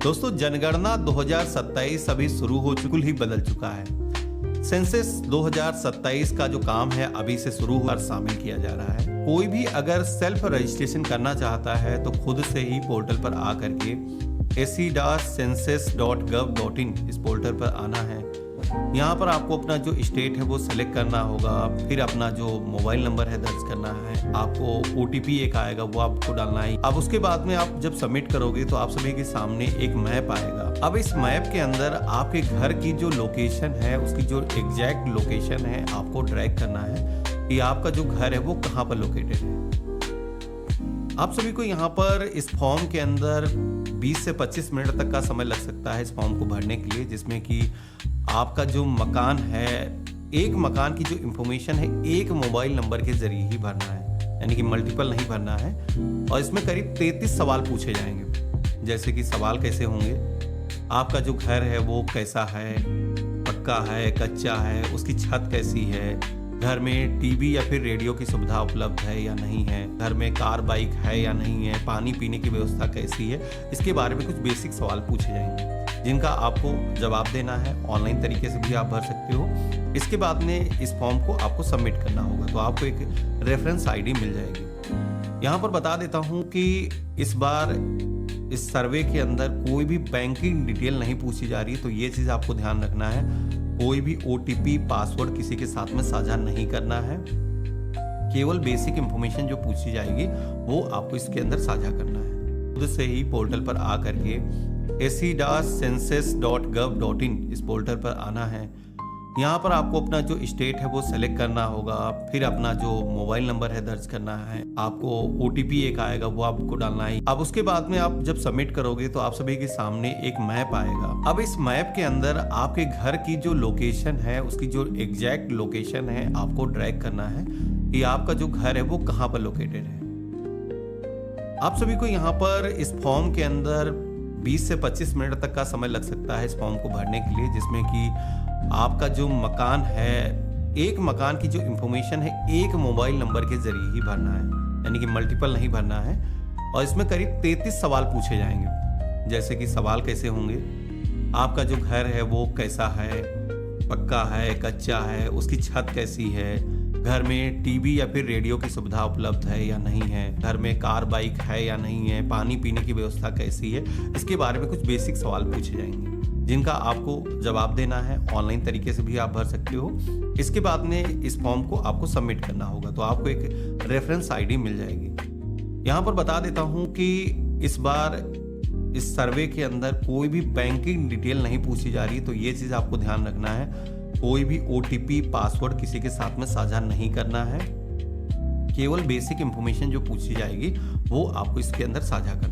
दोस्तों, जनगणना 2027 अभी शुरू हो चुकी ही बदल चुका है। सेंसस 2027 का जो काम है अभी से शुरू और शामिल किया जा रहा है। कोई भी अगर सेल्फ रजिस्ट्रेशन करना चाहता है तो खुद से ही पोर्टल पर आ करके se.census.gov.in इस पोर्टल पर आना है। यहाँ पर आपको अपना जो स्टेट है वो सिलेक्ट करना होगा, फिर अपना जो मोबाइल नंबर है दर्ज करना है, आपको OTP एक आएगा वो आपको डालना है। अब उसके बाद में आप जब सबमिट करोगे तो आप सभी के सामने एक मैप आएगा। अब इस मैप के अंदर आपके घर की जो लोकेशन है, उसकी जो एग्जैक्ट लोकेशन है आपको ट्रैक करना है कि आपका जो घर है वो कहाँ पर लोकेटेड है। आप सभी को यहाँ पर इस फॉर्म के अंदर 20 से 25 मिनट तक का समय लग सकता है इस फॉर्म को भरने के लिए, जिसमें कि आपका जो मकान है, एक मकान की जो इंफॉर्मेशन है एक मोबाइल नंबर के जरिए ही भरना है, यानी कि मल्टीपल नहीं भरना है। और इसमें करीब 33 सवाल पूछे जाएंगे। जैसे कि सवाल कैसे होंगे, आपका जो घर है वो कैसा है, पक्का है, कच्चा है, उसकी छत कैसी है, घर में टीवी या फिर रेडियो की सुविधा उपलब्ध है या नहीं है, घर में कार बाइक है या नहीं है, पानी पीने की व्यवस्था कैसी है। इसके बारे में कुछ बेसिक सवाल पूछे जाएंगे जिनका आपको जवाब देना है। ऑनलाइन तरीके से भी आप भर सकते हो। इसके बाद में इस फॉर्म को आपको सबमिट करना होगा, तो आपको एक रेफरेंस ID मिल जाएगी। यहाँ पर बता देता हूँ कि इस बार इस सर्वे के अंदर कोई भी बैंकिंग डिटेल नहीं पूछी जा रही है, तो ये चीज़ आपको ध्यान रखना है। कोई भी OTP पासवर्ड किसी के साथ में साझा नहीं करना है। केवल बेसिक इंफॉर्मेशन जो पूछी जाएगी वो आपको इसके अंदर साझा करना है। खुद से ही पोर्टल पर आ करके se.census.gov.in इस पोर्टल पर आना है। यहाँ पर आपको अपना जो स्टेट है वो सेलेक्ट करना होगा, फिर अपना जो मोबाइल नंबर है दर्ज करना है, आपको OTP एक आएगा वो आपको डालना है। अब उसके बाद में आप जब सबमिट करोगे तो आप सभी के सामने एक मैप आएगा। अब इस मैप के अंदर आपके घर की जो लोकेशन है, उसकी जो एग्जैक्ट लोकेशन है आपको ट्रैक करना है कि आपका जो घर है वो कहाँ पर लोकेटेड है। आप सभी को यहाँ पर इस फॉर्म के अंदर 20 से 25 मिनट तक का समय लग सकता है इस फॉर्म को भरने के लिए, जिसमें कि आपका जो मकान है, एक मकान की जो इंफॉर्मेशन है एक मोबाइल नंबर के जरिए ही भरना है, यानी कि मल्टीपल नहीं भरना है। और इसमें करीब 33 सवाल पूछे जाएंगे। जैसे कि सवाल कैसे होंगे, आपका जो घर है वो कैसा है, पक्का है, कच्चा है, उसकी छत कैसी है, घर में टीवी या फिर रेडियो की सुविधा उपलब्ध है या नहीं है, घर में कार बाइक है या नहीं है, पानी पीने की व्यवस्था कैसी है। इसके बारे में कुछ बेसिक सवाल पूछे जाएंगे जिनका आपको जवाब देना है। ऑनलाइन तरीके से भी आप भर सकते हो। इसके बाद में इस फॉर्म को आपको सबमिट करना होगा, तो आपको एक रेफरेंस ID मिल जाएगी। यहाँ पर बता देता हूँ कि इस बार इस सर्वे के अंदर कोई भी बैंकिंग डिटेल नहीं पूछी जा रही है, तो ये चीज़ आपको ध्यान रखना है। कोई भी OTP पासवर्ड किसी के साथ में साझा नहीं करना है। केवल बेसिक इंफॉर्मेशन जो पूछी जाएगी वो आपको इसके अंदर साझा करना है।